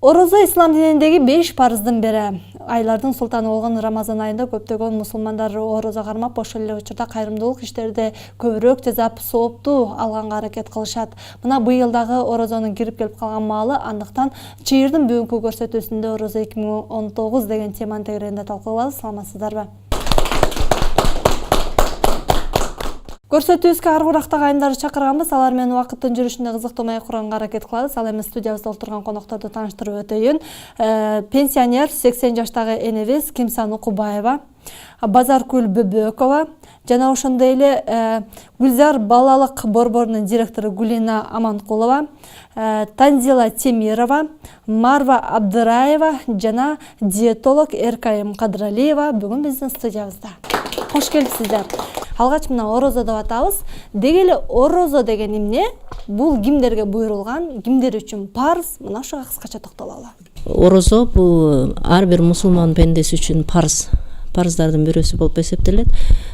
Орозо ислам диніндегі 5 парыздың бірі. Айлардың султаны болған Рамазан айында көптөгөн мусулмандар орозо кармап, ошол эле учурда кайрымдуулук иштерде көбүрөөк тезап сооптуу алганга аракет кылышат. Мына быйыл дагы орозонун кирип келип калган маалы, андыктан чыйырдын бүгүнкү көрсөтүүсүндө орозо 2019 деген теманын тегерегинде талкуулабыз. Саламатсыздарбы? Көрсөтүүбүзгө аргурактагы айымдарды чакырганбыз. Алар менен убакыттын жүрүшүндө кызыктуу маек куранга аракет кылабыз. Ал эми студиябызда отурган конокторду тааныштырып өтөйүн. Пенсионер 80 жаштагы энебиз Кимсан Укубаева, Базаркүл Бөбөкова жана ошондой эле Гүлзар балалык борборунун директору Гулина Аманкулова, Танзила Темирова, Марва Абдыраева жана диетолог Эркайым Кадралиева бүгүн биздин студиябызда. Кош келипсиздер. Алгач мына орозо деп атабыз. Деги эле орозо деген эмне? Бул кимдерге буйрулган, кимдер үчүн парыз? Мына ошого кыскача токтололу. Орозо бул ар бир мусулман пендеси үчүн парыздардын бирөөсү болуп эсептелет.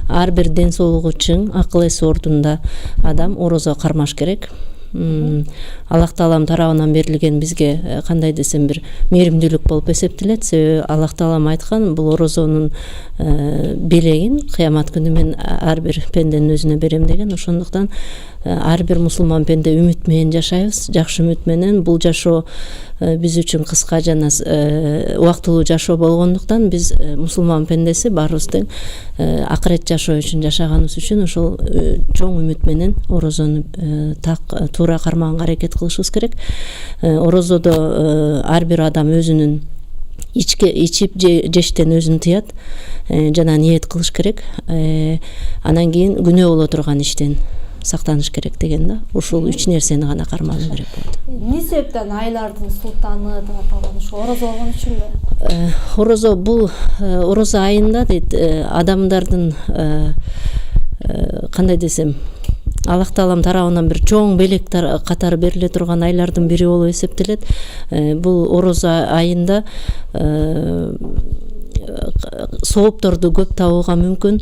Ар бир ден соолугу чың, акыл эси ордунда адам орозо кармаш керек. Аллах Таалам тарабынан берилген бизге кандай десем бир мээримдүүлүк болуп эсептелет. Себеби Аллах Таалам айткан, бул орозонун белегин кыямат күнү мен ар бир пенденин өзүнө берем деген. Ошондуктан ар бир мусулман пенде үмүт менен жашайбыз. Жакшы үмүт менен бул жашоо биз үчүн кыска жана убактылуу жашоо болгондуктан биз мусулман пендеси баарыбыз тең акырет жашоо үчүн жашаганыбыз үчүн ошол чоң үмүт менен орозону туура кармаганга аракет кылышыбыз керек. Орозодо ар бир адам өзүнүн ичип жештен өзүн тыят жана ниет кылыш керек. Анан кийин күнөө боло турган иштен сактаныш керек деген да. Ушул 3 нерсени гана кармануу керек болот. Эмне себептен айлардын султаны деп аталган ошо орозо болгон үчүнбү? Орозо бул орозо айында дейт адамдардын кандай десем, Аллах Таалам тарабынан бир чоң белек катары бериле турган айлардын бири болуп эсептелет. Бул орозо айында соопторду көп табууга мүмкүн.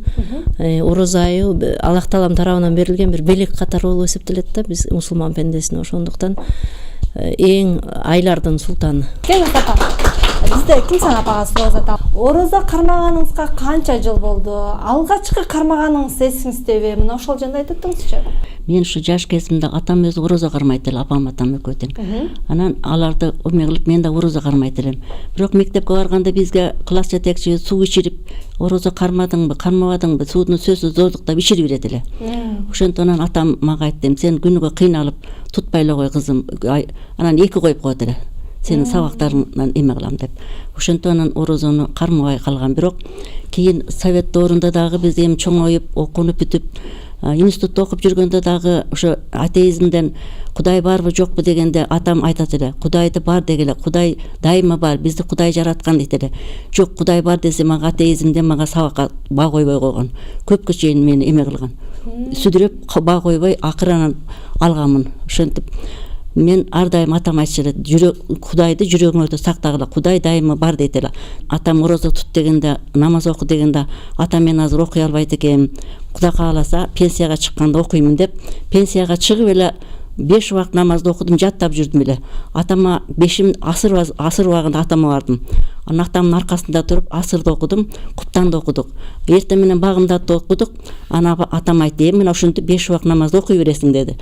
Орозо айы Аллах Таалам тарабынан берилген бир белек катары болуп эсептелет да биз мусулман пендесине. Ошондуктан эң айлардын султаны. Бизде Кимсан апага суроо атам. Орозо кармаганыңызга канча жыл болду? Алгачкы кармаганыңыз эсиңиздеби? Мына ошол жөнүндө айтып өтүңүзчү. Мен ушу жаш кезимде атам өзү орозо кармайт эле, апам экөө тең. Анан аларды эме кылып мен да орозо кармайт элем. Бирок мектепке барганда бизге класс жетекчи суу ичирип, орозо кармадыңбы, кармабадыңбы, сууну сөзсүз зордуктап ичирип берет эле. Ошондон атам мага айтты, сен күнүгө кыйналып тутпай эле кой кызым. Анан 2 коюп коет эле. Сенин сабактарыңдан эме кылам деп. Ошондон орозону кармабай калган. Бирок кийин совет доорунда дагы биз эми чоңоюп, окунуп бүтүп, институтта окуп жүргөндө дагы ошо атеизмден Кудай барбы жокпу дегенде атам айтат эле, Кудайды бар дегеле, Кудай дайыма бар, бизди Кудай жараткан дейт эле. Жок, Кудай бар десе мага атеизмден мага сабакка ба койбой койгон. Көпкө чейин мени эме кылган. Сүдүрөп ба койбой акырынан алганмын. Ошентип мен ар дайым атам айтчу эле, Кудайды жүрөгүңөрдө сактагыла, Кудай дайыма бар дейт эле. Атам орозо тут дегенде, намаз оку дегенде, атам мен азыр окуй албайт экенмин. Кудай кааласа пенсияга чыкканда окуймун деп, пенсияга чыгып эле 5 убакыт намазды окудум, жаттап жүрдүм эле. Атама 5 асыр убагында атама бардым. Анан атамдын аркасында туруп асырды окудум, куптанды окудук. Эртең менен багымдатты окудук. Анан атам айтты, мына ушинтип 5 убакыт намазды окуй бересиң деди.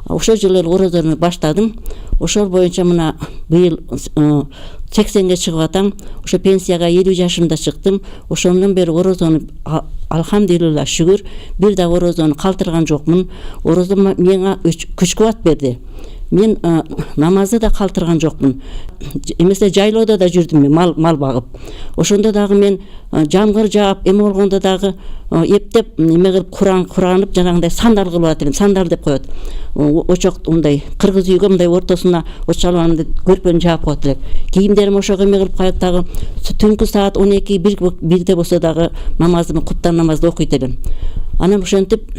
Ошол жылы орозону баштадым. Ошол боюнча мына быйыл 80ге чыгып атам. Ошо пенсияга 50 жашымда чыктым. Ошондон бери орозону алхамдулилла шүгүр бир да орозону калтырган жокмун. Орозо мага күч-кубат берди. Мен намазды да калтырган жокмун. Эмесе жайлоодо да жүрдүм мен, мал багып. Ошондо дагы мен жамгыр жаап, эме болгондо дагы эптеп, эме кылып куранып, жанагындай сандар кылып атырмын. Сандар деп коет. Очок мындай кыргыз үйгө мындай ортосуна очалганымды көрпөнү жаап коет элек. Кийимдерим ошого эме кылып коет дагы түнкү саат 12-1 болсо дагы намазымды, куптан намазды окуйт элем. Анан ошентип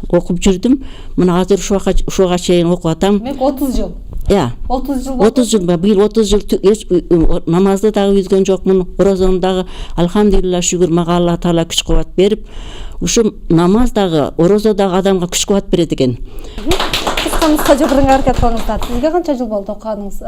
окуп жүрдүм. Мына азыр ушуга чейин окуп атам. 30 жыл. 30 жыл. 30 жыл, быйыл 30 жыл намазды дагы үзгөн жокмун. Орозону дагы алхамдулилла шүгүр мага Алла Таала күч кубат берип, ушу намаз дагы, орозо дагы адамга күч кубат берет экен. айтканыбызга жогору аракет кылыңыздар. Сизге канча жыл болду окуганыңыз,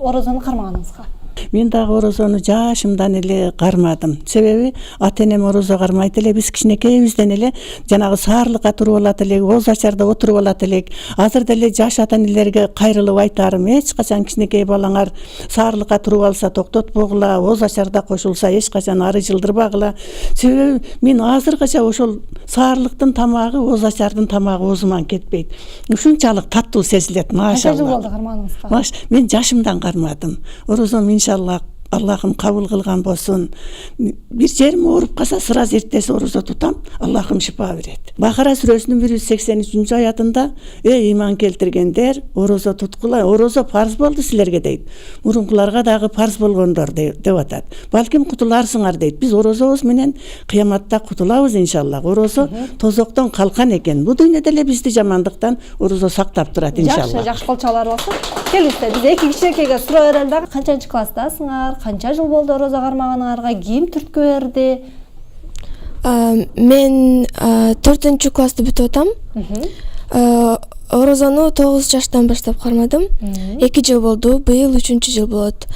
орозону кармаганыңызга? Мен дагы орозону жашымдан эле кармадым. Себеби ата энем орозо кармайт эле, биз кичинекейибизден эле жанагы саарлыкка туруп алат элек, ооз ачарда отуруп алат элек. Азыр деле жаш ата энелерге кайрылып айтарым, эч качан кичинекей балаңар саарлыкка туруп алса токтотпогула, ооз ачарда кошулса эч качан ары жылдырбагыла. Себеби мен азыркыча ошол саарлыктын тамагы, ооз ачардын тамагы оозуман кетпейт. Ушунчалык таттуу сезилет, Канча жыл машалла. болду кармаганыңызга? Мен жашымдан кармадым. Орозом иншалла Аллахым кабыл кылган болсун. Бир жерим ооруп калса сразу эртеси орозо тутам, Аллахым шифа берет. Бакара сүрөсүнүн 183 аятында ыйман келтиргендер орозо туткула, орозо парз болду силерге дейт. Мурункуларга дагы парз болгондор деп атат. Балким кутуларсыңар дейт. Биз орозобуз менен кыяматта кутулабыз иншалла. Орозо тозоктон калкан экен. Бу дүйнөдө эле бизди жамандыктан орозо сактап турат иншалла. Жакшы болчолор болсун. Келиңиздер, биз эки кичинекейге суроо берели дагы. Канчанчы класстасыңар? Канча жыл болду орозо кармаганыңарга? Ким түрткү берди? Мен 4 классты бүтүп атам. Орозону 9 жаштан баштап кармадым. 2 жыл болду, быйыл 3 жыл болот.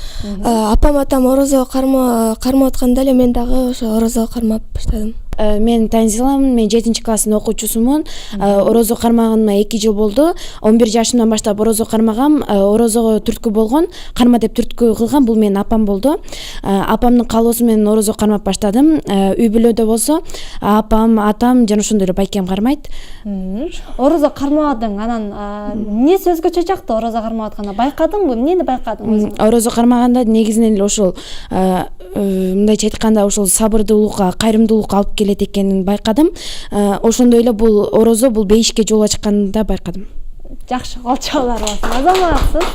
Апам атам орозо кармап атканда эле мен дагы ошо орозо кармап баштадым. Мен Танзиламын, мен 7-класстын окуучусумун. Орозо кармаганыма 2 жыл болду. 11 жашымдан баштап орозо кармагам. Орозого түрткү болгон, карма деп түрткү кылган бул менин апам болду. Апамдын каалоосу менен орозо кармап баштадым. Үй бүлөдө болсо апам, атам жана ошондой эле байкем кармайт. Орозо кармадың, анан эмнеси өзгөчө жакты орозо кармап атканда? Байкадыңбы? Эмнени байкадың өзүң? Орозо кармаганда негизинен эле ошол мындайча айтканда ошол сабырдуулукка, кайрымдуулукка алып келет экенин байкадым. Ошондой эле бул орозо бул бейишке жол ачканда байкадым. Жакшы, колчоолор болсун. Азаматсыз.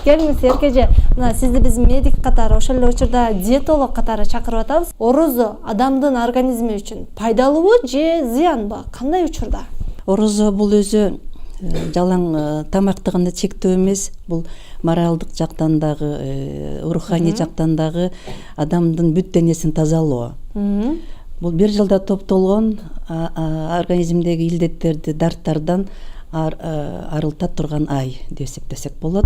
Келиңиз Эркеже, мына сизди биз медик катары, ошол эле учурда диетолог катары чакырып атабыз. Орозо адамдын организми үчүн пайдалуубу же зыянбы? Кандай учурда? Орозо бул өзү жалаң тамакты гана чектөө эмес, бул моралдык жактан дагы, руханий жактан дагы адамдын бүт денесин тазалоо. Бул бир жылда топтолгон организмдеги илдеттерди, дарттардан арылта турган ай деп эсептесек болот.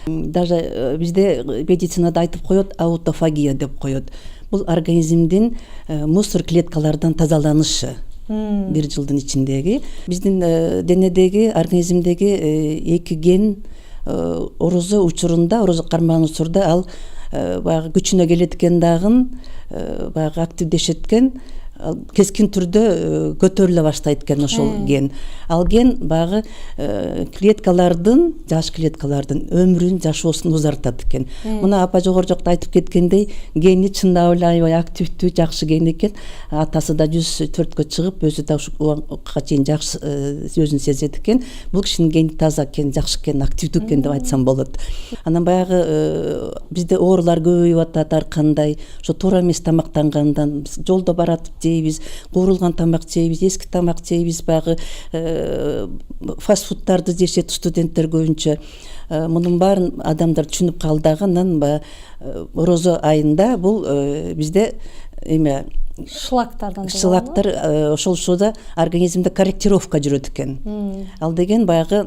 Даже бизде медицинада айтып коет, аутофагия деп коет. Бул организмдин мусор клеткалардан тазаланышы. Бир жылдын ичиндеги биздин денедеги, организмдеги 2 ген орозо учурунда, орозо кармаган учурда ал баягы күчүнө келет экен дагы баягы активдешет экен, кескин түрдө көтөрүлө баштайт экен ошол ген. Ал ген баягы клеткалардын, жаш клеткалардын өмүрүн, жашоосун узартат экен. Мына апа жогору жакта айтып кеткендей, гени чындап эле аябай активдүү, жакшы ген экен. Атасы да 104-кө чыгып, өзү да ушуга чейин жакшы өзүн сезет экен. Бул кишинин гени таза экен, жакшы экен, активдүү экен деп айтсам болот. Анан баягы бизде оорулар көбөйүп атат ар кандай. Ошо туура эмес тамактангандан, биз жолдо баратып жейбиз, куурулган тамак жейбиз, эски тамак жейбиз, баягы фастфудтарды жешет студенттер көбүнчө. Мунун баарын адамдар түшүнүп калдагы, анан орозо айында бул бизде эме шлактар ошол учурда организмде корректировка жүрөт экен. Ал деген баягы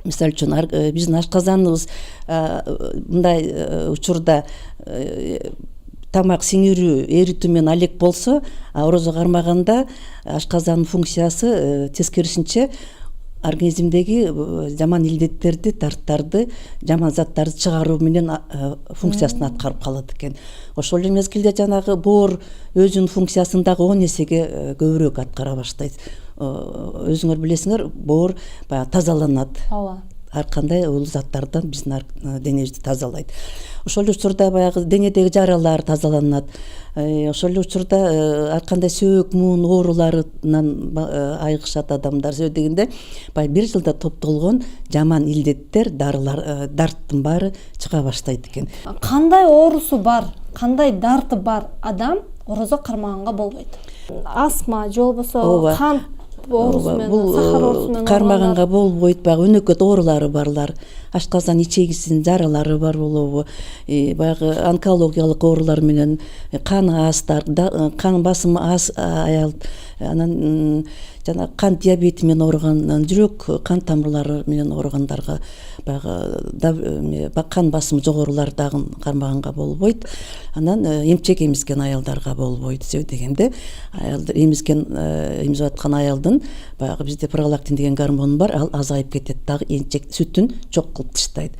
мисалы үчүн биздин ашказаныбыз мындай учурда тамак сиңирүү, эритүү менен алек болсо, орозо кармаганда ашказандын функциясы тескерисинче организмдеги жаман илдеттерди, дарттарды, жаман заттарды чыгаруу менен функциясын аткарып калат экен. Ошол эле мезгилде жанагы боор өзүнүн функциясын дагы 10 эсеге көбүрөөк аткара баштайт. Өзүңөр билесиңер, боор баягы тазаланат. Ооба. Ар кандай ул заттардан биздин денебизди тазалайт. Ошол эле учурда баягы денедеги жаралар тазаланат. Ошол эле учурда ар кандай сөөк, муун ооруларынан айыгышат адамдар. Себеби дегенде, баягы бир жылда топтолгон жаман илдеттер, дарттын баары чыга баштайт экен. Кандай оорусу бар, кандай дарты бар адам орозо кармаганга болбойт? Астма же болбосо кант оорусу менен, сахар оорусу менен кармаганга болбойт, баягы өнөкөт оорулары барлар, ашказан ичегисинин жаралары бар болобу, баягы онкологиялык оорулар менен, кан астар, кан басымы аз аял, анан жана кант диабети менен ооруган, жүрөк кан тамырлары менен ооругандарга баягы кан басымы жогорулардагы кармаганга болбойт. Анан эмчек эмизген аялдарга болбойт сөз дегенде. Аялдар эмизип аткан аялдын баягы бизде пролактин деген гормон бар, ал азайып кетет, дагы эмчек сүтүн жок кылып таштайт.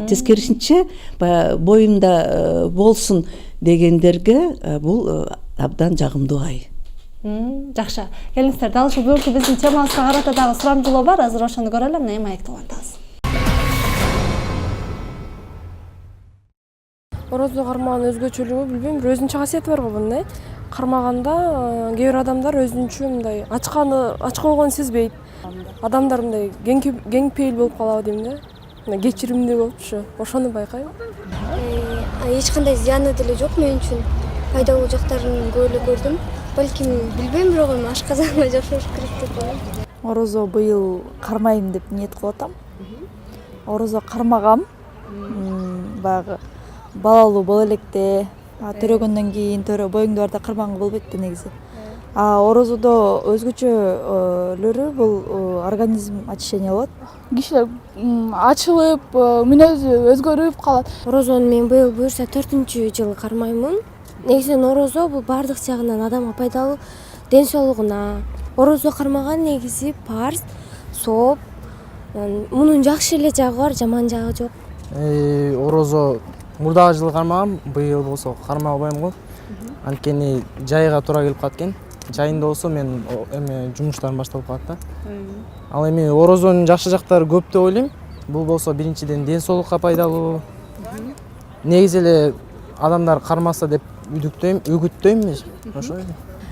Тескерисинче баягы боюмда болсун дегендерге бул абдан жагымдуу ай. Жакшы. Келиңиздер, дал ушул бүгүнкү биздин темабызга карата дагы сурамжылоо бар. Азыр ошону көрөлү, анан маекти улантабыз. Орозо кармаганын өзгөчөлүгү билбейм, бир өзүнчө касиети бар го мындай. Кармаганда кээ бир адамдар өзүнчө мындай ачка болгонун сезбейт. Адамдар мындай кең пейил болуп калабы дейм да. Мындай кечиримдүү болупчу. Ошону байкайм. Эч кандай зыяны деле жок мен үчүн. Пайдалуу жактарын көп эле көрдүм. Балким билбейм, бирок эми ашказанга жашаш керек деп ойлойм. Орозо быйыл кармайм деп ниет кылып атам. Орозо кармагам. Баягы балалуу боло электе, төрөгөндөн кийин боюңду барда кармаган болбойт да негизи. Орозодо өзгөчөлөрү бул организм очищение болот. Кишилер ачылып, мүнөзү өзгөрүп калат. Орозону мен быйыл буюрса 4-жыл кармаймын. Негизинен орозо бул баардык жагынан адамга пайдалуу, ден соолугуна. Орозо кармаган негизи парз, сооп. Мунун жакшы эле жагы бар, жаман жагы жок. Орозо мурдагы жылы кармагам, быйыл болсо кармабайм го. Анткени жайга туура келип калат экен. Жайында болсо мен эме жумуштарым башталып калат да. Ал эми орозонун жакшы жактары көп деп ойлойм. Бул болсо биринчиден ден соолукка пайдалуу. Негизи эле адамдар кармаса деп үгүттөйм. Ошо.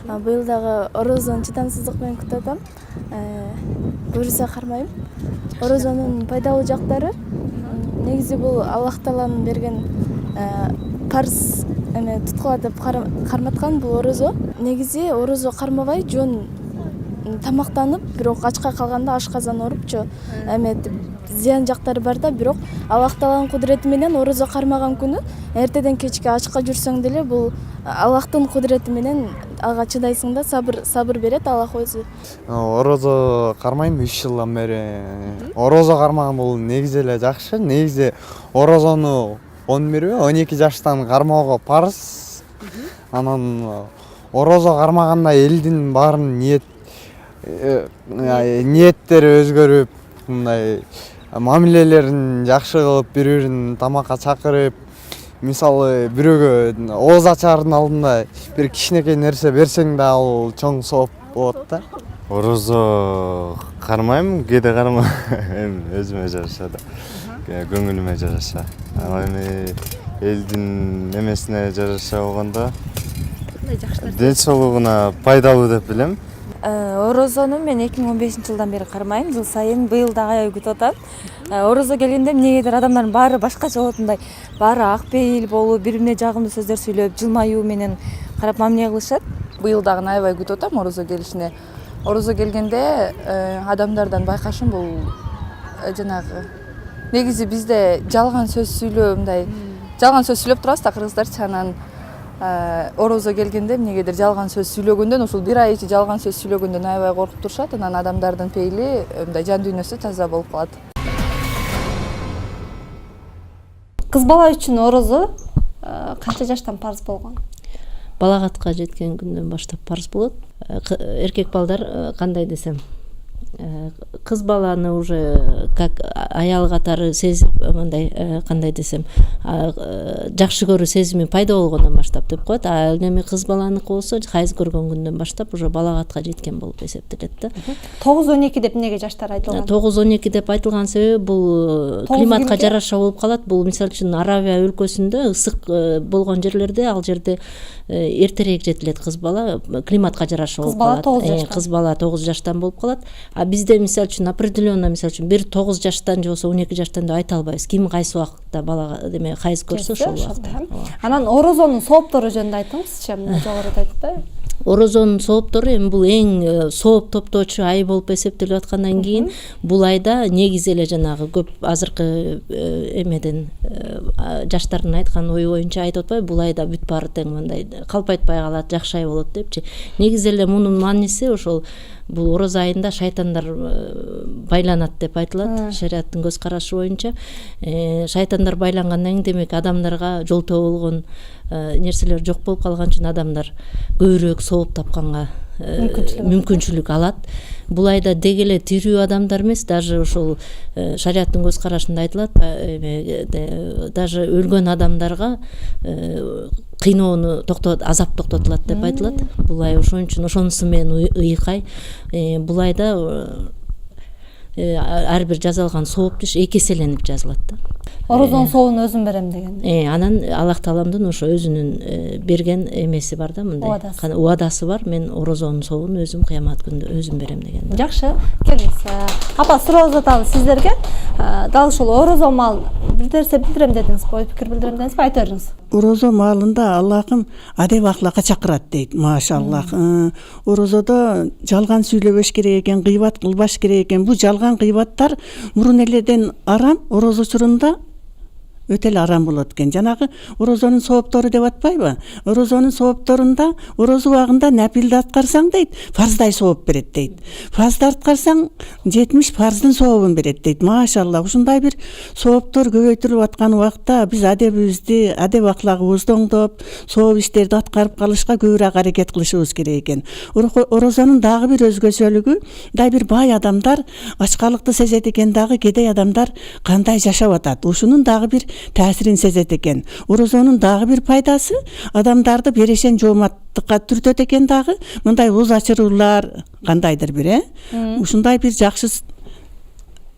Быйыл дагы орозону чыдамсыздык менен күтүп атам. Буюрса кармайм. Орозонун пайдалуу жактары негизи бул Аллах Тааланын берген парз эме туткула деп карматкан бул орозо. Негизи орозо кармабай жөн тамактанып, бирок ачка калганда ашказан оорупчу эметип зыян жактары бар да, бирок Аллах Тааланын кудурети менен орозо кармаган күнү эртеден кечке ачка жүрсөң деле бул Аллахтын кудурети менен ага чыдайсың да, сабыр берет Аллах өзү. Орозо кармайм 3 жылдан бери. Орозо кармаган бул негизи эле жакшы. Негизи орозону 11-12 жаштан кармоого парз. Анан орозо кармаганда элдин баарын ниеттери өзгөрүп, мындай мамилелерин жакшы кылып, бири-бирин тамакка чакырып, мисалы бирөөгө ооз ачаардын алдында бир кичинекей нерсе берсең да ал чоң сооп болот да. Орозо кармайм, кээде кармайм. Өзүмө жараша да. Көңүлүмө жараша. Ал эми элдин эмесине жараша болгондо ден соолугуна пайдалуу деп билем. Орозону мен 2015-жылдан бери кармайм. Жыл сайын быйыл дагы аябай күтүп атам. Орозо келгенде эмнегедир адамдардын баары башкача болот, мындай баары ак пейил болуп, бири-бирине жагымдуу сөздөр сүйлөп, жылмаюу менен карап мамиле кылышат. Быйыл дагы аябай күтүп атам орозо келишине. Орозо келгенде адамдардан байкашым бул жанагы негизи бизде жалган сөз сүйлөө, мындай жалган сөз сүйлөп турабыз да кыргыздарча, анан орозо келгенде эмнегедир жалган сөз сүйлөгөндөн, ушул бир ай ичи жалган сөз сүйлөгөндөн аябай коркуп турушат, анан адамдардын пейили мындай жан дүйнөсү таза болуп калат. Кыз бала үчүн орозо канча жаштан парз болгон? Балагатка жеткен күндөн баштап парз болот. Эркек балдар кандай десем, кыз баланы уже как аял катары сезип, мындай кандай десем, жакшы көрүү сезими пайда болгондон баштап деп коет. Ал эми кыз баланыкы болсо хайыз көргөн күндөн баштап уже балагатка жеткен болуп эсептелет да. 9-12 деп эмнеге жаштар айтылган? 9-12 деп айтылган себеби бул климатка жараша болуп калат. Бул мисалы үчүн Аравия өлкөсүндө ысык болгон жерлерде, ал жерде эртерээк жетилет кыз бала, климатка жараша болуп калат. Кыз бала 9 жаштан болуп калат. А бизде мисалы үчүн определенно мисалы үчүн бир 9 жаштан же болбосо 12 жаштан деп айта албайбыз. Ким кайсы убакытта балага деме хайыз көрсө ошол убакытта. Анан орозонун сооптору жөнүндө айтыңызчы, жогоруда айтты. орозонун сооптору эми бул эң сооп топтоочу ай болуп эсептелип аткандан кийин бул айда негизи эле жанагы көп азыркы эмеден жаштардын айткан ою боюнча айтып атпайбы, бул айда бүт баары тең мындай калпайтпай калат, жакшы ай болот депчи. Негизи эле мунун мааниси ошол бул орозо айында шайтандар байланат деп айтылат, шариаттын көз карашы боюнча. Шайтандар байлангандан кийин демек адамдарга жолтоо болгон нерселер жок болуп калган үчүн адамдар көбүрөөк сооп тапканга мүмкүнчүлүк алат. Бул айда деги эле тирүү адамдар эмес, даже ошол шариаттын көз карашында айтылат, даже өлгөн адамдарга кыйноону азап токтотулат деп айтылат. Бул ай ошон үчүн ошонусу менен ыйык ай. Бул айда ар бир жазалган сооп иш эки эселенип жазылат да. Орозонун сообун өзүм берем деген. Анан Аллах Тааламдын ошо өзүнүн берген эмеси бар да, мындай убадасы бар. Мен орозонун сообун өзүм кыямат күнүндө өзүм берем деген. Жакшы, келиңиз. Апа, суроо узатабыз сиздерге. Дал ушул орозо маал бир нерсе билдирем дедиңиз, ой пикир билдирем дедиңизби, айта бериңиз. Орозо маалында Аллахым адеп акылакка чакырат дейт, машаллах. Орозодо жалган сүйлөбөш керек экен, гыйбат кылбаш керек экен. Бу жалган гыйбаттар мурун эледен арам, орозо учурунда өтө эле арам болот экен. Жанагы орозонун сооптору деп атпайбы? Орозонун соопторунда орозо убагында напилди аткарсаң дейт, фарздай сооп берет дейт. Фарзды аткарсаң 70 фарздын сообун берет дейт. Машалла, ушундай бир сооптор көбөйтүлүп аткан убакта биз адебибизди, адеп аклагыбызды оңдоп, сооп иштерди аткарып калышка көбүрөөк аракет кылышыбыз керек экен. Орозонун дагы бир өзгөчөлүгү, мындай бир бай адамдар ачкалыкты сезет экен, дагы кедей адамдар кандай жашап атат. Ушунун дагы бир таасирин сезет экен. Орозонун дагы бир пайдасы адамдарды берешен жооматтыкка түртөт экен дагы. Мындай уз ачыруулар кандайдыр бир, ушундай бир жакшы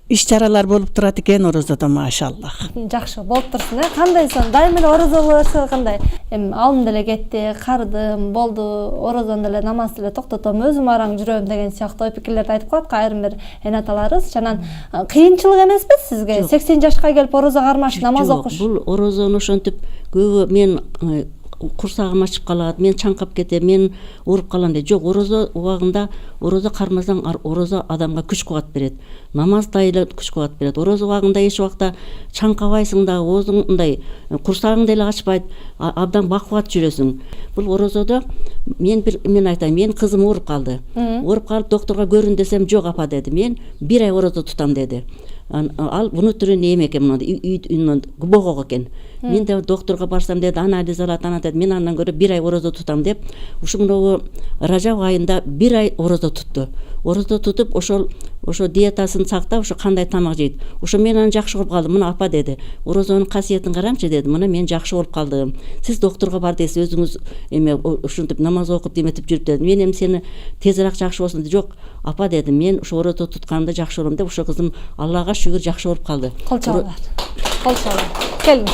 иш-чаралар болуп турат экен орозодо, машаллах. Жакшы болуп турсун, кандайсың? Дайым эле орозо болсо кандай? Эми алым деле кетти, кардым, болду, орозон деле намаз деле токтотом, өзүм араң жүрөм деген сыяктуу ой пикирлерди айтып коет айрым бир эне аталарыбыз. Жанан кыйынчылык эмеспи сизге? 80 жашка келип орозо кармаш, намаз окуш? Бул орозону ошентип көбү мен курсагым ачып калат, мен чаңкап кетем, мен ооруп калам дейт. Жок, орозо убагында орозо кармасаң орозо адамга күч кубат берет. Намазда эле күч кубат берет. Орозо убагында эч убакта чаңкабайсың да, оозуң мындай курсагың деле ачпайт, абдан бакубат жүрөсүң. Бул орозодо мен айтайын, мен кызым ооруп калды. Ооруп калып докторго көрүн десем, жок апа деди. Мен 1 ай орозо тутам деди. Ал внутренний эме экен, мындай богок экен. Мен де докторго барсам деди, анализ алат, деди. Мен андан көрө 1 ай орозо тутам деп, ушул Ражаб айында 1 ай орозо тутту. Орозо тутуп, ошо диетасын сактап, ошо кандай тамак жейт. Ошо мен аны жакшы ооруп калдым. Мына апа деди, орозонун касиетин караңчы деди. Мына мен жакшы ооруп калдым. Сиз докторго бар дейсиз, өзүңүз эме ушинтип намаз окуп деметип жүрүп деди. Мен эми сени тезирээк жакшы болсун деди. Жок, апа деди, мен ошо орозо тутканымда жакшы ооруп деп, ошо кызым Аллага шүгүр жакшы ооруп калды. Кол чалыңдар. Келиңиз.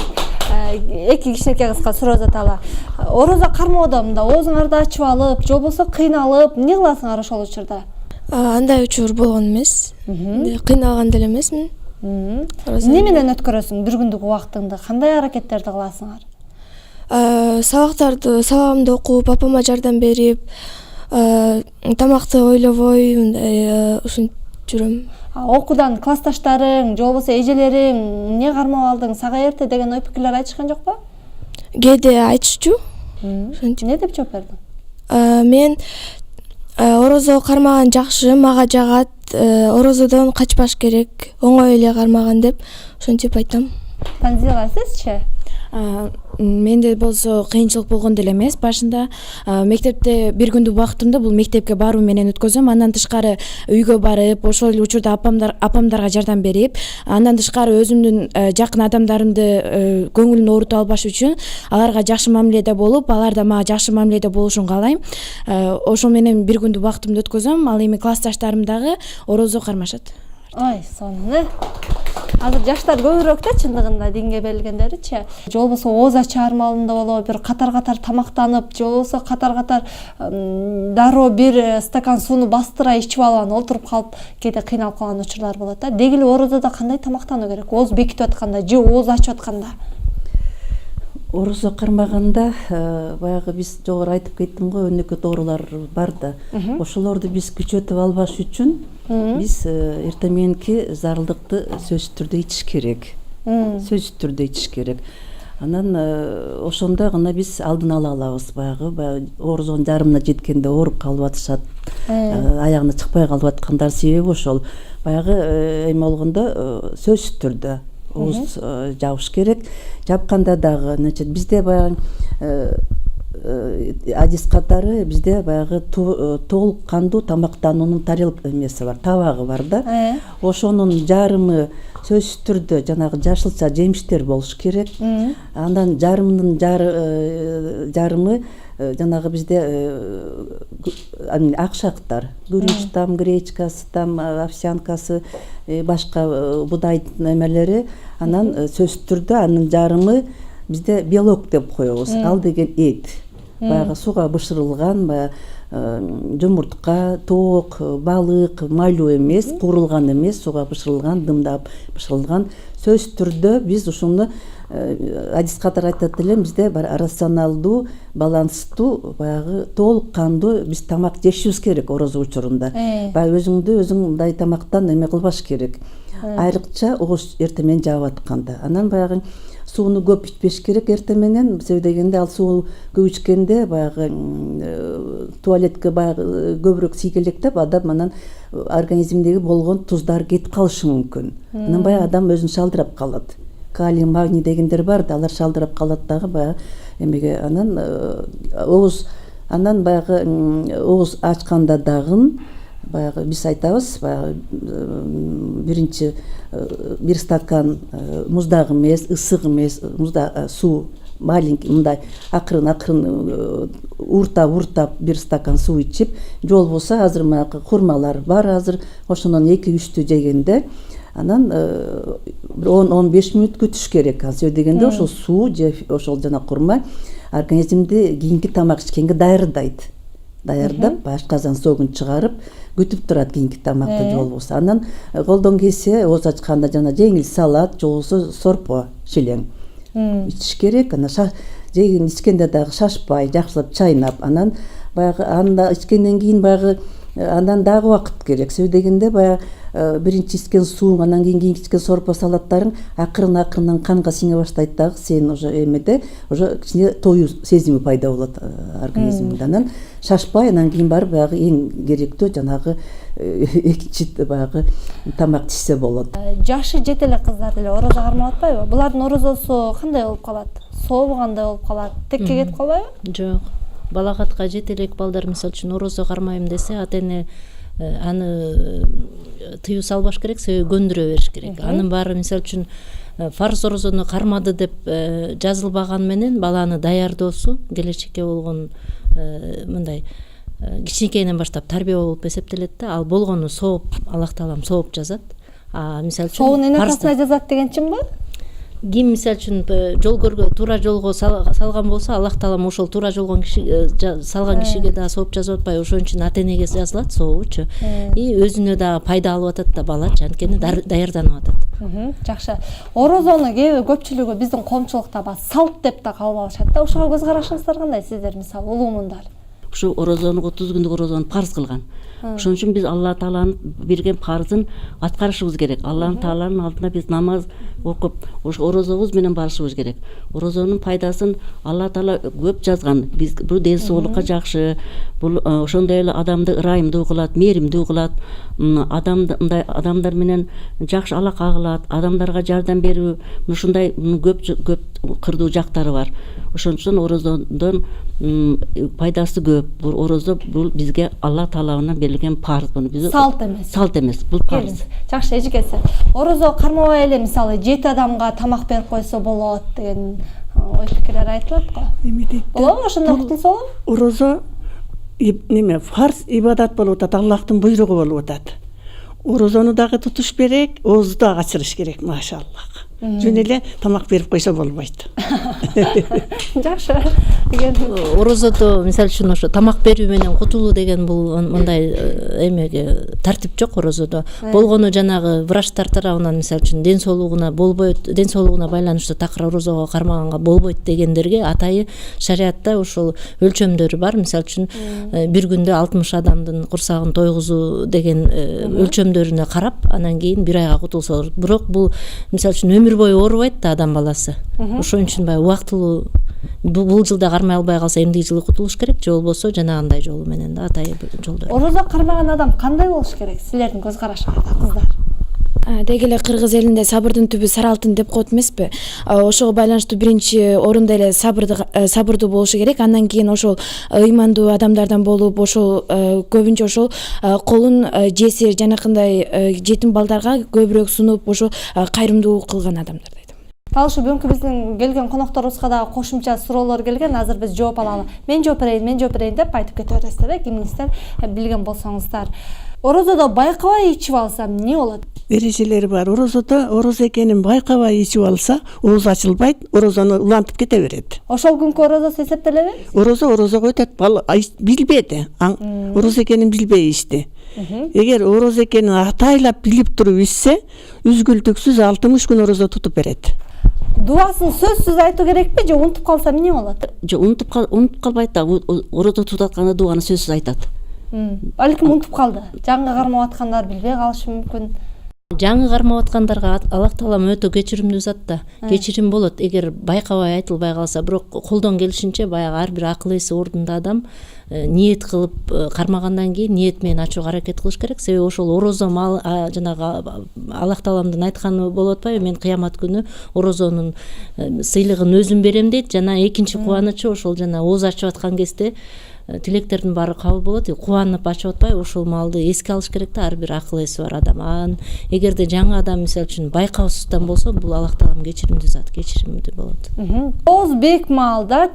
Эки кичинекей кызга суроо узаталы. Орозо кармоодо мында оозуңарды ачып алып, же болбосо кыйналып, эмне кыласыңар ошол учурда? Андай учур болгон эмес. Кыйналган деле эмесмин. Эмне менен өткөрөсүң бир күндүк убактыңды? Кандай аракеттерди кыласыңар? Сабагымды окуп, апама жардам берип, тамакты ойлобой, мындай ушинтип жүрөм. Окуудан классташтарың, же болбосо эжелериң эмне кармап алдың, сага эрте деген ой пикирлер айтышкан жокпу? Кээде айтышчу. Эмне деп жооп бердиң? Мен орозо кармаган жакшы, мага жагат, орозодон качпаш керек, оңой эле кармаган деп ошентип айтам. Танзила, сизчи? Менде болсо кыйынчылык болгон деле эмес. Башында мектепте бир күндүк убактымды бул мектепке баруу менен өткөзөм. Андан тышкары үйгө барып, ошол эле учурда апамдарга жардам берип, андан тышкары өзүмдүн жакын адамдарымды көңүлүн оорутуп албаш үчүн аларга жакшы мамиледе болуп, алар да мага жакшы мамиледе болушун каалайм. Ошол менен бир күндүк убактымды өткөзөм. Ал эми классташтарым дагы орозо кармашат. Ой, сонун. Азыр жаштар көбүрөөк да чындыгында динге берилгендеричи. Же болбосо ооз ачаар маалында болобу, бир катар-катар тамактанып, же болбосо катар-катар дароо бир стакан сууну бастыра ичип алып анан отуруп калып, кээде кыйналып калган учурлар болот да. Дегиле орозодо кандай тамактануу керек? Ооз бекитип атканда же ооз ачып атканда? орозо кармаганда баягы биз жогору айтып кеттим го, өнөкөт оорулар бар да. Ошолорду биз күчөтүп албаш үчүн биз эртең мененки зарылдыкты сөзсүз түрдө ичиш керек. Сөзсүз түрдө ичиш керек. Анан ошондо гана биз алдын ала алабыз. Баягы орозонун жарымына жеткенде ооруп калып атышат, аягына чыкпай калып аткандар себеби ошол. Баягы эме болгондо сөзсүз түрдө ооз жабыш керек. Жапканда дагы, значит, бизде баягы адис катары бизде баягы толук кандуу тамактануунун тарелка эмеси бар, табагы бар да. Ошонун жарымы сөзсүз түрдө жанагы жашылча жемиштер болуш керек. Андан жарымынын жарымы жанагы бизде акшактар, күрүч там, гречкасы там, овсянкасы, башка будайдын эмелери. Анан сөзсүз түрдө анын жарымы бизде белок деп коебуз. Ал деген эт. Баягы суга бышырылган, жумуртка, тоок, балык, майлуу эмес, куурулган эмес, суга бышырылган, дымдап бышырылган. Сөзсүз түрдө биз ушуну адис катары айтат элем, бизде рационалдуу, баланстуу, баягы толук кандуу биз тамак жешибиз керек орозо учурунда. Баягы өзүңдү өзүң мындай тамактан эме кылбаш керек. Айрыкча ооз эртең менен жаап атканда. Анан баягы сууну көп ичпеш керек эртең менен. Себеби дегенде ал суу көп ичкенде баягы туалетке баягы көбүрөөк сейгелектеп, адам анан организмдеги болгон туздар кетип калышы мүмкүн. Анан баягы адам өзүн шалдырап калат. Калий, магний дегендер бар да, алар шалдырап калат дагы баягы эмеге. Анан баягы ооз ачканда дагы баягы биз айтабыз, баягы биринчи бир стакан муздак эмес, ысык эмес, суу маленький мындай акырын уртап бир стакан суу ичип, жол болсо азыр баягы хурмалар бар, азыр ошонун 2-3тү жегенде анан 10-15 мүнөт күтүш керек. Себеби дегенде ошол суу же ошол жана хурма организмди кийинки тамак ичкенге даярдап, ашказан соогун чыгарып күтүп турат кийинки тамакты жол болсо. Анан колдон келсе ооз ачканда жана жеңил салат, же болбосо сорпо, шилең ичиш керек. Анан жеген ичкенде дагы шашпай, жакшылап чайнап, анан баягы анда ичкенден кийин баягы андан дагы убакыт керек. Себеби дегенде баягы биринчи ичкен сууң, анан кийин ичкен сорпо салаттарың акырын канга сиңе баштайт дагы. Сен уже эмеде уже кичине тоюу сезими пайда болот организмиңде. Анан шашпай, анан кийин барып баягы эң керектүү жанагы экинчи баягы тамак ичсе болот. Жашы жете эле кыздар деле орозо кармап атпайбы? Булардын орозосу кандай болуп калат? Сообу кандай болуп калат? Текке кетип калбайбы? Жок. Балагатка жете элек балдар мисалы үчүн орозо кармайм десе, ата эне аны тыюу салбаш керек, себеби көндүрө бериш керек. Анын баары мисалы үчүн фарз орозону кармады деп жазылбаган менен баланы даярдоосу келечекке болгон мындай кичинекейинен баштап тарбия болуп эсептелет да. Ал болгону сооп, Аллах таалам сооп жазат. Мисалы үчүн сообун эне атасына жазат деген чынбы? Ким мисалы үчүн туура жолго салган болсо, Аллах таалам ошол туура жолго салган кишиге да сооп жазып атпайбы? Ошон үчүн ата энеге жазылат сообучу. И өзүнө да пайда алып атат да бала, анткени даярданып атат. Жакшы. Орозону көпчүлүгү биздин коомчулукта салт деп да кабыл алышат да. Ошого көз карашыңыздар кандай сиздер, мисалы улуумундар? Ушу орозону 30 күндүк орозону парз кылган. Ошон үчүн биз Алла тааланын берген парзын аткарышыбыз керек. Алла тааланын алдына биз намаз окуп, ошо орозобуз менен барышыбыз керек. Орозонун пайдасын Алла таала көп жазган. Биз бул ден соолукка жакшы, бул ошондой эле адамды ырайымдуу кылат, мээримдүү кылат, адамдар менен жакшы алака кылат, адамдарга жардам берүү, ушундай көп кырдуу жактары бар. Ошон үчүн орозодон пайдасы көп. Бул орозо бул бизге Алла тааланын берилген парз. Салт эмес. Салт эмес, бул парз. Жакшы, эжекеси. Орозо кармабай эле мисалы 7 адамга тамак берип койсо болот деген ой пикирлер айтылат го. Эме дейт. Болобу, ошондой кутулса болобу? Орозо фарз ибадат болуп атат, Аллахтын буйругу болуп атат. Орозону дагы тутуш керек, оозду дагы ачырыш керек, машаллах. Жөн эле тамак берип койсо болбойт. Жакшы. Орозодо мисалы үчүн ошо тамак берүү менен кутулуу деген бул мындай эмеге тартип жок орозодо. Болгону жанагы врачтар тарабынан мисалы үчүн ден соолугуна болбойт, ден соолугуна байланыштуу такыр орозого кармаганга болбойт дегендерге атайы шариатта ошол өлчөмдөрү бар. Мисалы үчүн бир күндө 60 адамдын курсагын тойгузуу деген өлчөмдөрүнө карап, анан кийин бир айга кутулса болот. Бирок бул мисалы үчүн өмүр бою оорубайт да адам баласы. Ошон үчүн баягы убактылуу бул жылда кармай албай калса эмдиги жылы кутулуш керек, же болбосо жанагындай жолу менен да атайы жолдор. Орозо кармаган адам кандай болуш керек? Силердин көз карашыңызда кыздар. Деги эле кыргыз элинде сабырдын түбү сары алтын деп коет эмеспи? Ошого байланыштуу биринчи орунда эле сабырдуу болушу керек. Андан кийин ошол ыймандуу адамдардан болуп, ошол көбүнчө ошол колун жесир жанакындай жетим балдарга көбүрөөк сунуп, ошо кайрымдуулук кылган адамдар дейт. Ал ушу бүгүнкү биздин келген конокторубузга дагы кошумча суроолор келген. Азыр биз жооп алалы. Мен жооп берейин деп айтып кете бересиздер, кимиңиздер билген болсоңуздар. Орозодо байкабай ичип алсам эмне болот? Эрежелери бар. Орозо экенин байкабай ичип алса, ооз ачылбайт, орозону улантып кете берет. Ошол күнкү орозосу эсептелеби? Орозого өтөт. Билбеди. Орозо экенин билбей ичти. Эгер орозо экенин атайлап билип туруп ичсе, үзгүлтүксүз 60 күн орозо тутуп берет. Дубасын сөзсүз айтуу керекпи же унутуп калса эмне болот? Же унутуп калбайт да, орозо тутатканда дуаны сөзсүз айтат. Балким унутуп калды. Жаңы кармап аткандар билбей калышы мүмкүн. Жаңы кармап аткандарга Аллах Таалам өтө кечиримдүү зат да. Кечирим болот эгер байкабай айтылбай калса, бирок колдон келишинче баягы ар бир акыл эси ордунда адам ниет кылып кармагандан кийин ниет менен ачууга аракет кылыш керек. Себеби ошол орозо жанагы Аллах Тааламдын айтканы болуп атпайбы, мен кыямат күнү орозонун сыйлыгын өзүм берем дейт. Жана экинчи кубанычы ошол жана ооз ачып аткан кезде тилектердин баары кабыл болот. Кубанып ачып атпай, ошол маалды эске алыш керек да, ар бир акыл эси бар адам. Эгерде жаңы адам мисалы үчүн байкаусуздан болсо, бул Аллах Таалам кечиримдүү зат, кечиримдүү болот. Ооз бек маалда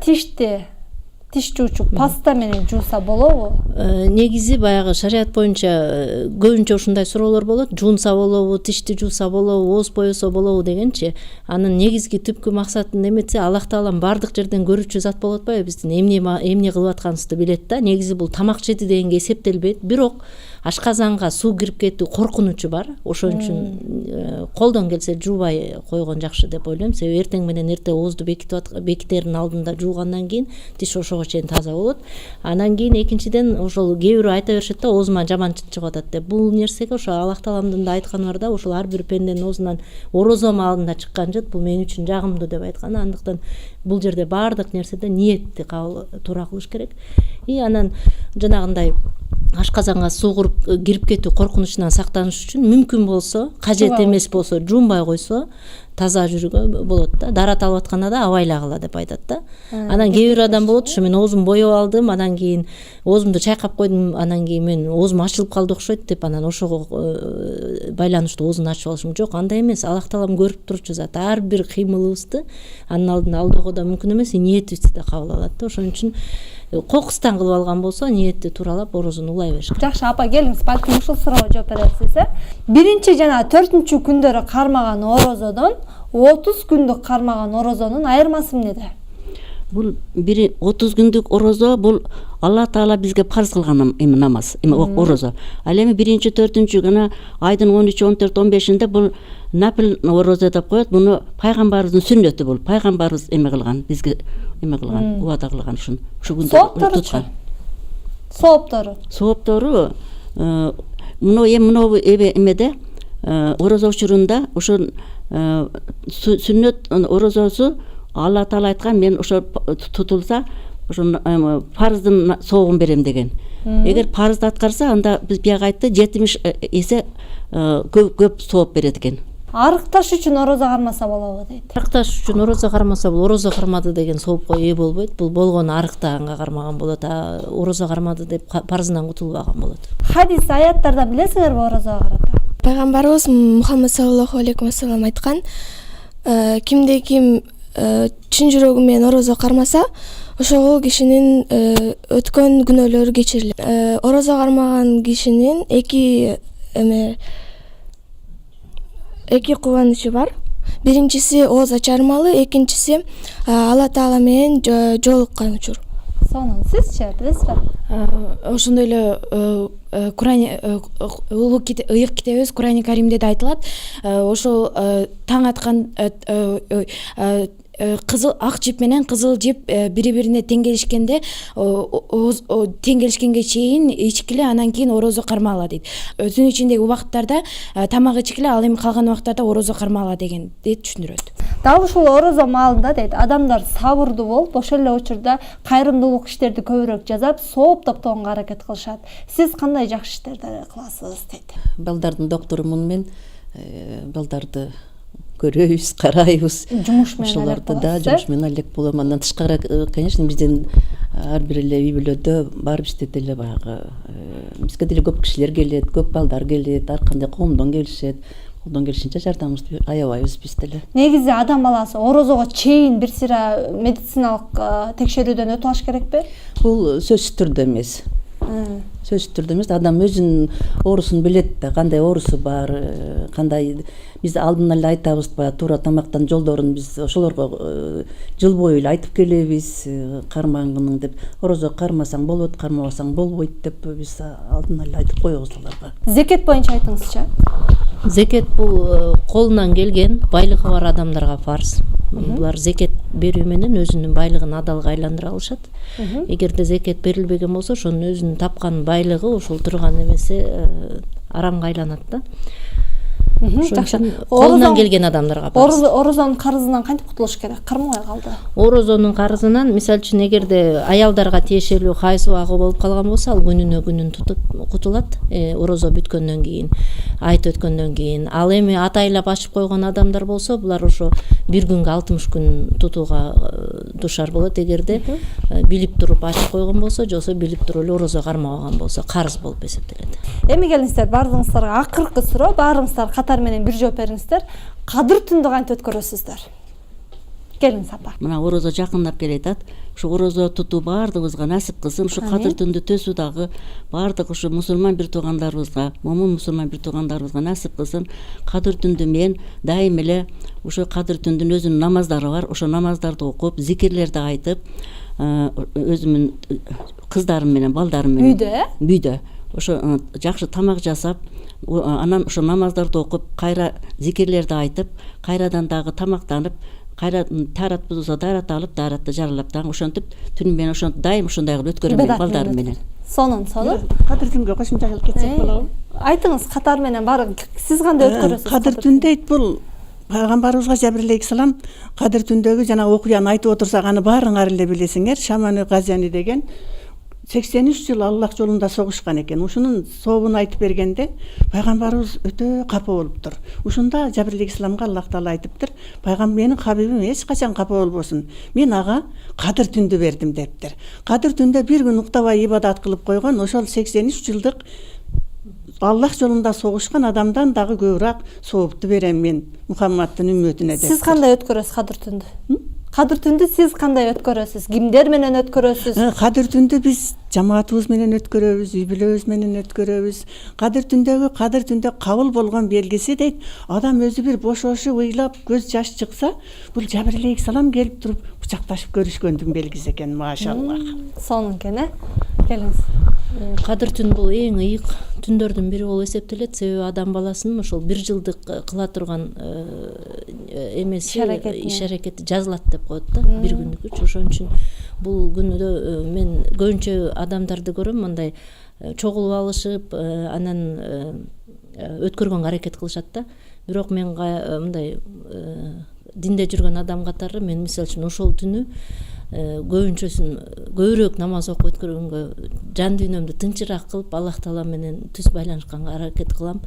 тиш жуучу паста менен жууса болобу? Негизи баягы шариат боюнча көбүнчө ушундай суроолор болот. Жуунса болобу, тишти жууса болобу, ооз боесо болобу дегенчи. Анын негизги түпкү максатын эметсе, Аллах Таалам бардык жерден көрүүчү зат болуп атпайбы? Биздин эмне кылып атканыбызды билет да. Негизи бул тамак жеди дегенге эсептелбейт. Бирок ашказанга суу кирип кетүү коркунучу бар. Ошон үчүн колдон келсе жуубай койгон жакшы деп ойлойм. Себеби эртең менен эрте оозду бекитердин алдында жуугандан кийин тиш ошого чейин таза болот. Андан кийин экинчиден ошол кээ бирөө айта беришет да, оозума жаман чыгып атат деп. Бул нерсеге ошо Аллах Тааламдын да айтканы бар да, ошол ар бир пенденин оозунан орозо маалында чыккан жыт бул мен үчүн жагымдуу деп айткан. Андыктан бул жерде баардык нерседе ниетти туура кылыш керек. Анан жанагындай ашказанга суу кирип кетүү коркунучунан сактаныш үчүн мүмкүн болсо, кажет эмес болсо жуунбай койсо таза жүрүүгө болот да. Дарат алып атканда да абайлагыла деп айтат да. Анан кээ бир адам болот, ушу мен оозумду боеп алдым, анан кийин оозумду чайкап койдум, анан кийин мен оозум ачылып калды окшойт деп, анан ошого байланыштуу оозун ачып алышым. Жок, андай эмес. Аллах Таалам көрүп турчу зат. Ар бир кыймылыбызды анын алдында алдоого да мүмкүн эмес, ниетибизди да кабыл алат да. Ошон үчүн кокустан кылып алган болсо, ниетти тууралап орозону улай бериш керек. Жакшы, апа келиңиз, балким ушул суроого жооп бересиз. Биринчи жана 4-чү күндөрү кармаган орозодон 30 күндүк кармаган орозонун айырмасы эмнеде? Бул 30 күндүк орозо бул Алла Таала бизге парз кылган намаз, орозо. Ал эми 1-4 күнү айдын 13, 14, 15-inde бул нафил орозо деп коет. Буну пайгамбарыбыздын сүннөтү бул. Пайгамбарыбыз эме кылган, бизге эме кылган, убада кылган ушун. Ушу күндө туткан. Сооптору муну эмеде орозо учурунда ошо сүннөт орозосу Алла Таала айткан, мен ошо тутулса ошо парыздын соогун берем деген. Эгер парызды аткарса, анда биз бияга айтты 70 эсе көп сооп берет экен. Арыкташ үчүн орозо кармаса болобу дейт. Арыкташ үчүн орозо кармаса, бул орозо кармады деген соопко ээ болбойт. Бул болгону арыктаганга кармаган болот, орозо кармады деп парызынан кутулбаган болот. Хадис, аяттардан билесиңерби орозого карата? Пайгамбарыбыз Мухаммад саллаллаху алейхи вассалам айткан, кимде ким чын жүрөгү менен орозо кармаса, ошол кишинин өткөн күнөөлөрү кечирилет. Орозо кармаган кишинин эки кубанычы бар. Биринчиси ооз ачармалы, экинчиси Алла Таала менен жолуккан учур. Сонун сизчи билесизби? Ошондой эле улуу ыйык китебибиз Курани Каримде да айтылат. Ошол таң аткан кызыл ак жип менен кызыл жип бири бирине тең келишкенде тең келишкенге чейин ичкиле, анан кийин орозо кармагыла дейт. Өзүнүн ичиндеги убакыттарда тамак ичкиле, ал эми калган убакыттарда орозо кармагыла деген дейт, түшүндүрөт. Дал ушул орозо маалында дейт, адамдар сабырдуу болуп, ошол эле учурда кайрымдуулук иштерди көбүрөөк жасап, сооп токтогонго аракет кылышат. Сиз кандай жакшы иштерди кыласыз дейт. Балдардын докторумун мен, балдарды көрөбүз, карайбыз. Жумуш менен ошолорду да жумуш менен алек болом. Андан тышкары, конечно, бизден ар бир эле үй бүлөдө бар бизде деле баягы бизге деле көп кишилер келет, көп балдар келет, ар кандай коомдон келишет. Колдон келишинче жардамыбызды аябайбыз биз деле. Негизи адам баласы орозого чейин бир сыйра медициналык текшерүүдөн өтүп алыш керекпи? Бул сөзсүз түрдө эмес. Сөзсүз түрдө эмес, адам өзүнүн оорусун билет да, кандай оорусу бар, кандай биз алдын эле айтабыз, баягы туура тамактан жолдорун биз ошолорго жыл бою эле айтып келебиз, кармагын деп. Орозо кармасаң болот, кармабасаң болбойт деп биз алдын эле айтып коебуз аларга. Зекет боюнча айтыңызчы. Зекет бул колунан келген байлыгы бар адамдарга фарз. Булар зекет берүү менен өзүнүн байлыгын адалга айландыра алышат. Эгерде зекет берилбеген болсо, ошонун өзүнүн тапкан байлыгы ошол турган эмеси арамга айланат да. Колунан келген адамдарга фарз. Орозонун карызынан кантип кутулуш керек? Кармабай калды. Орозонун карызынан, мисалы үчүн, эгерде аялдарга тиешелүү хайз убагы болуп калган болсо, ал күнүн тутуп кутулат. Орозо бүткөндөн кийин, айт өткөндөн кийин. Ал эми атайлап ачып койгон адамдар болсо, булар ошо бир күнгө 60 күн тутууга душар болот. Эгерде билип туруп ачып койгон болсо, жосо билип туруп эле орозо кармабаган болсо, карыз болуп эсептелет. Эми келиңиздер, бардыгыңыздарга акыркы суроо, баарыңыздар катар менен бир жооп бериңиздер. Кадыр түндү кантип өткөрөсүздөр? Келиңиз апа. Мына орозо жакындап келатат. Ушу орозо тутуу баардыгыбызга насип кылсын. Ушу кадыр түндү төсүү дагы баардык ушу мусулман бир туугандарыбызга, момун мусулман бир туугандарыбызга насип кылсын. Кадыр түндү мен дайым эле ушу кадыр түндүн өзүнүн намаздары бар. Ошо намаздарды окуп, зикирлерди айтып, өзүмүн кыздарым менен, балдарым менен үйдө ошо жакшы тамак жасап, анан ошо намаздарды окуп, кайра зикирлерди айтып, кайрадан дагы тамактанып, кайра тарат бузулса дарат алып, даратты жаралап дагы ошентип түнү менен ошентип дайым ошондой кылып өткөрөм балдарым менен. Сонун. Кадыр түнгө кошумча кылып кетсек болобу? Айтыңыз, катар менен баары сиз кандай өткөрөсүз? Кадыр түн дейт, бул пайгамбарыбызга жабирлейхисалам кадыр түндөгү жана окуяны айтып отурсак, аны баарыңар эле билесиңер. Шаманы Газияни деген 83 жыл Аллах жолунда согушкан экен. Ушунун сообун айтып бергенде пайгамбарыбыз өтө капа болуптур. Ушунда Жабирлейхисаламга Аллах Таала айтыптыр: "Пайгамбарым, менин хабибим эч качан капа болбосун. Мен ага кадыр түндү бердим" дептир. Кадыр түндө бир күн уктабай ибадат кылып койгон, ошол 83 жылдык Аллах жолунда согушкан адамдан дагы көбүрөөк соопту берем мен Мухаммадтын үммөтүнө деп. Сиз кандай өткөрөсүз кадыр түндү? Кадыр түндү сиз кандай өткөрөсүз? Кимдер менен өткөрөсүз? Кадыр түндү биз жамаатыбыз менен өткөрөбүз, үй бүлөбүз менен өткөрөбүз. Кадыр түндө кабыл болгон белгиси дейт, адам өзү бир бошошуп, ыйлап, көз жаш чыкса, бул Жабирлейхисалам келип туруп кучакташып көрүшкөндүн белгиси экен, машаллах. Сонун экен, Келиңиз. Кадыр түн бул эң ыйык түндөрдүн бири болуп эсептелет. Себеби адам баласынын ошол бир жылдык кыла турган эмеси, иш аракети жазылат деп коет да, бир күндүк. Ошон үчүн бул күндө мен көбүнчө адамдарды көрөм, мындай чогулуп алышып, анан өткөргөнгө аракет кылышат да. Бирок мен мындай динде жүргөн адам катары мен мисалы үчүн ошол түнү көбүнчөсүн көбүрөөк намаз окуп өткөргөнгө, жан дүйнөмдү тынчыраак кылып, Аллах Таала менен түз байланышканга аракет кылам.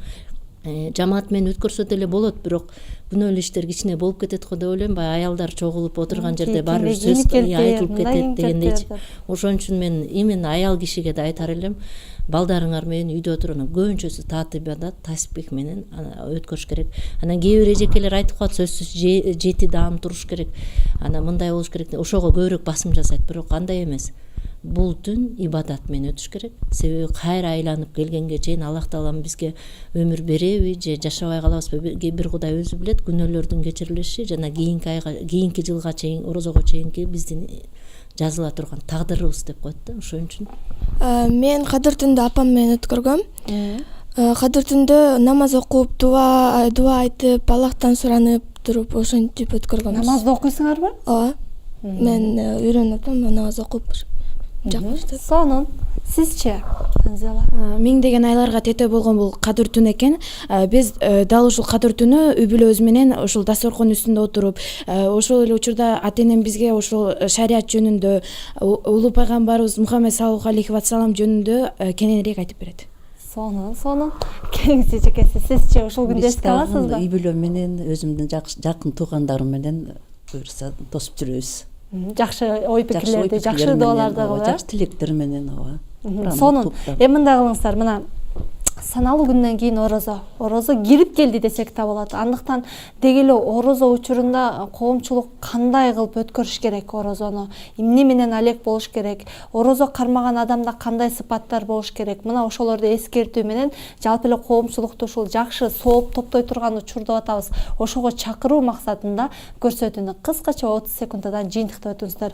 Жамаат менен өткөрсө деле болот, бирок күнөөлүү иштер кичине болуп кетет го деп ойлойм. Баягы аялдар чогулуп отурган жерде баары бир сөз айтылып кетет дегендейчи. Ошон үчүн мен именно аял кишиге да айтар элем, балдарыңар менен үйдө отуруп, көбүнчөсү таат ибадат, таспих менен өткөрүш керек. Анан кээ бир эжекелер айтып коет, сөзсүз 7 даам туруш керек. Анан мындай болуш керек. Ошого көбүрөөк басым жасайт, бирок андай эмес. бул түн ибадат менен өтүш керек. Себеби кайра айланып келгенге чейин Аллах Таалам бизге өмүр береби же жашабай калабызбы, бир Кудай өзү билет. Күнөөлөрдүн кечирилиши жана кийинки жылга чейин, орозого чейинки биздин жазыла турган тагдырыбыз деп коет да. Ошон үчүн мен кадыр түндү апам менен өткөргөм. Кадыр түндө намаз окуп, дуа айтып, Аллахтан суранып туруп ошентип өткөргөнбүз. Намазды окуйсуңарбы? Ооба. Мен үйрөнүп атам, намаз окуп жакшы. Сонун сизчи, Танзила? Миңдеген айларга тете болгон бул кадыр түн экен. Биз дал ушул кадыр түнү үй бүлөбүз менен ушул дасторкон үстүндө отуруп, ошол эле учурда ата энем бизге ушул шарият жөнүндө, улуу пайгамбарыбыз Мухаммед саллаллаху алейхи вассалам жөнүндө кененирээк айтып берет. Сонун. Кеңиз эжекеси, сизчи ушул күндү эске аласызбы? Үй бүлөм менен, өзүмдүн жакын туугандарым менен буюрса тосуп жүрөбүз. Жакшы ой пикирлерди, жакшы дуаларды кылып, жакшы тилектер менен, ооба. Сонун. Мындай кылыңыздар, мына саналуу күндөн кийин орозо кирип келди десек да болот. Андыктан деги эле орозо учурунда коомчулук кандай кылып өткөрүш керек орозону, эмне менен алек болуш керек, орозо кармаган адамда кандай сыпаттар болуш керек. Мына ошолорду эскертүү менен жалпы эле коомчулукту ушул жакшы сооп топтой турган учурда атабыз. Ошого чакыруу максатында көрсөтүүнү кыскача 30 секунддан жыйынтыктап өтүңүздөр.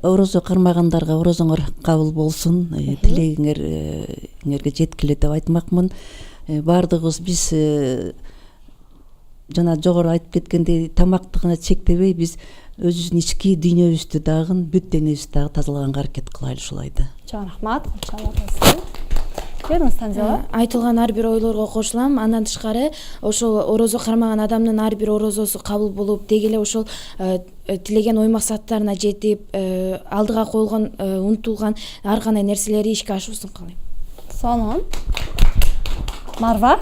Орозо кармагандарга орозоңор кабыл болсун, тилегиңерге жеткиле деп айтмакмын. Бардыгыбыз биз жана жогору айтып кеткендей тамакты гана чектебей, биз өзүбүздүн ички дүйнөбүздү дагы, бүт денебизди дагы тазалаганга аракет кылайлы ушулайда. Чоң рахмат. Бериңиз, Танзила. Айтылган ар бир ойлорго кошулам. Андан тышкары ошол орозо кармаган адамдын ар бир орозосу кабыл болуп, деги эле ошол тилеген ой максаттарына жетип, алдыга коюлган, умтулган ар кандай нерселери ишке ашуусун каалайм. Сонун. Марва?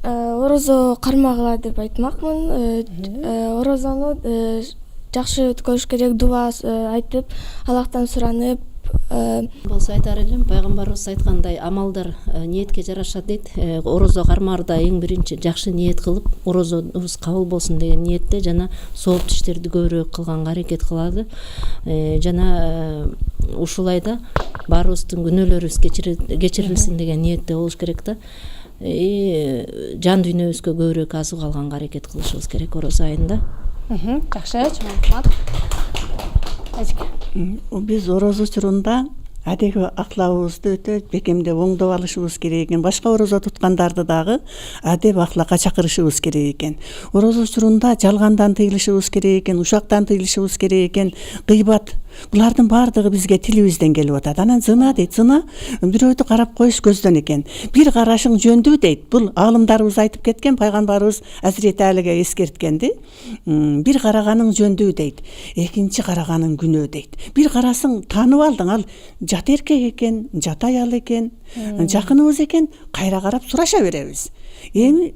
Орозо кармагыла деп айтмакмын. Орозону жакшы өткөрүш керек, дуа айтып, Аллахтан суранып. Болсо айтар элем, пайгамбарыбыз айткандай, амалдар ниетке жараша дейт. Орозо кармаарда эң биринчи жакшы ниет кылып, орозобуз кабыл болсун деген ниетте жана сооп иштерди көбүрөөк кылганга аракет кылады. Жана ушулайда баарыбыздын күнөөлөрүбүз кечирилсин деген ниетте болуш керек да. Жан дүйнөбүзгө көбүрөөк азык алганга аракет кылышыбыз керек орозо айында. Жакшы, чоң рахмат. Биз орозо учурунда адеги аклабыбызды өтө бекемдеп оңдоп алышыбыз керек экен. Башка орозо туткандарды дагы адеп аклакка чакырышыбыз керек экен. Орозо учурунда жалгандан тыйылышыбыз керек экен, ушактан тыйылышыбыз керек экен, гыйбат. Булардын баардыгы бизге тилибизден келип атат. Анан зына дейт, зына бирөөдү карап коюш көздөн экен. Бир карашың жөндүү дейт. Бул аалымдарыбыз айтып кеткен, пайгамбарыбыз Азирети Алиге эскерткенди. Бир караганың жөндүү дейт. Экинчи караганың күнөө дейт. Бир карасың таанып алдың, ал жат эркек экен, жат аял экен, жакыныбыз экен, кайра карап сураша беребиз. Эми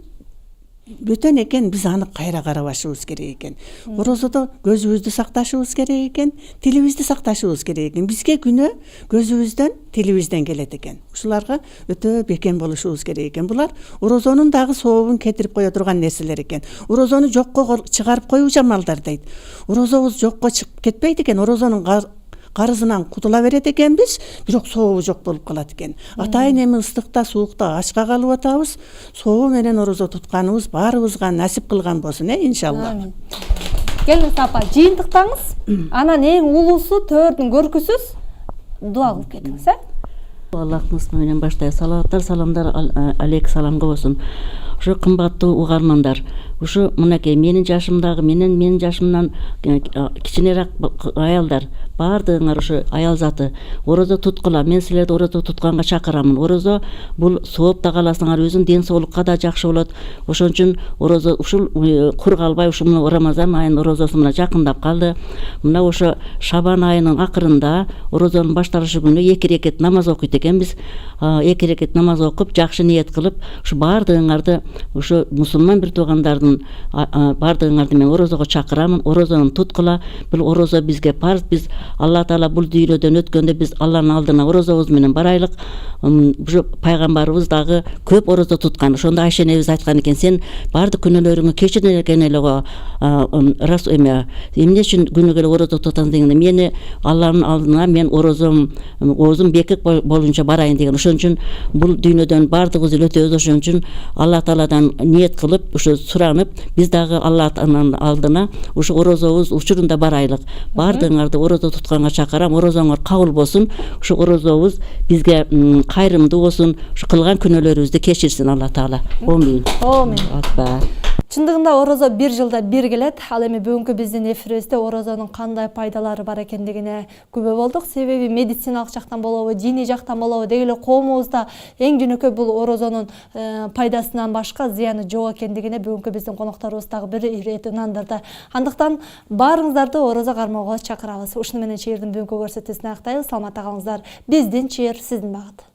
бөтөн экен, биз аны кайра карабашыбыз керек экен. Орозодо көзүбүздү сакташыбыз керек экен, тилибизди сакташыбыз керек экен. Бизге күнөө көзүбүздөн, тилибизден келет экен. Ушуларга өтө бекем болушубуз керек экен. Булар орозонун дагы сообун кетирип кое турган нерселер экен. Орозону жокко чыгарып коюучу амалдар дейт. Орозобуз жокко чыгып кетпейт экен. Орозонун карызынан кутула берет экенбиз, бирок сообу жок болуп калат экен. Атайын эми ыстыкта, суукта ачка калып атабыз. Сообу менен орозо тутканыбыз баарыбызга насип кылган болсун, иншалла. Келиңиз апа, жыйынтыктаңыз. Анан эң улуусу төрдүн көркүсүз дуа кылып кетиңиз, Аллахтын ысмы менен баштайбыз. Салаваттар, саламдар алейк саламга болсун. Ушу кымбаттуу угармандар, ушу мынакей менин жашымдагы, менин жашымдан кичинерээк аялдар, баардыгыңар ушу аял заты орозо туткула. Мен силерди орозо тутканга чакырамын. Орозо бул сооп да каласыңар, өзүң ден соолукка да жакшы болот. Ошон үчүн орозо ушул кур калбай, ушул Рамазан айынын орозосу мына жакындап калды. Мына ошо Шабан айынын акырында орозонун башталышы күнү 2 рекет намаз окуйт экенбиз. 2 рекет намаз окуп, жакшы ниет кылып, ушу баардыгыңарды ушу мусулман бир туугандардын баардыгыңарды мен орозого чакырамын. Орозону туткула. Бул орозо бизге парз. Биз Алла Таала бул дүйнөдөн өткөндө биз Алланын алдына орозобуз менен барайлык. Пайгамбарыбыз дагы көп орозо туткан. Ошондо Айша энебиз айткан экен, сен баардык күнөөлөрүңдү кечирген эле эмне үчүн күнүгө эле орозо тутасың дегенде, мени Алланын алдына мен оозум бекик болунча барайын деген. Ошон үчүн бул дүйнөдөн баардыгыбыз эле өтөбүз. Ошон үчүн Алла Тааладан ниет кылып, ушу суранып, биз дагы Алланын алдына ушу орозобуз учурунда барайлык. Баардыгыңарды орозо тутканга чакырам. Орозоңор кабыл болсун. Ушу орозобуз бизге кайрымдуу болсун. Ушу кылган күнөөлөрүбүздү кечирсин Алла Таала. Амин. Амин. Акбар. Чындыгында орозо бир жылда бир келет. Ал эми бүгүнкү биздин эфирибизде орозонун кандай пайдалары бар экендигине күбө болдук. Себеби медициналык жактан болобу, диний жактан болобу, деги эле коомубузда эң жөнөкөй бул орозонун пайдасынан башка зыяны жок экендигине бүгүнкү биздин конокторубуз дагы бир ирет ынандырды. Андыктан баарыңыздарды орозо кармоого чакырабыз. Ушуну менен чейирдин бүгүнкү көрсөтүүсүн аяктайбыз. Саламатта калыңыздар. Биздин чейир, сиздин багыт.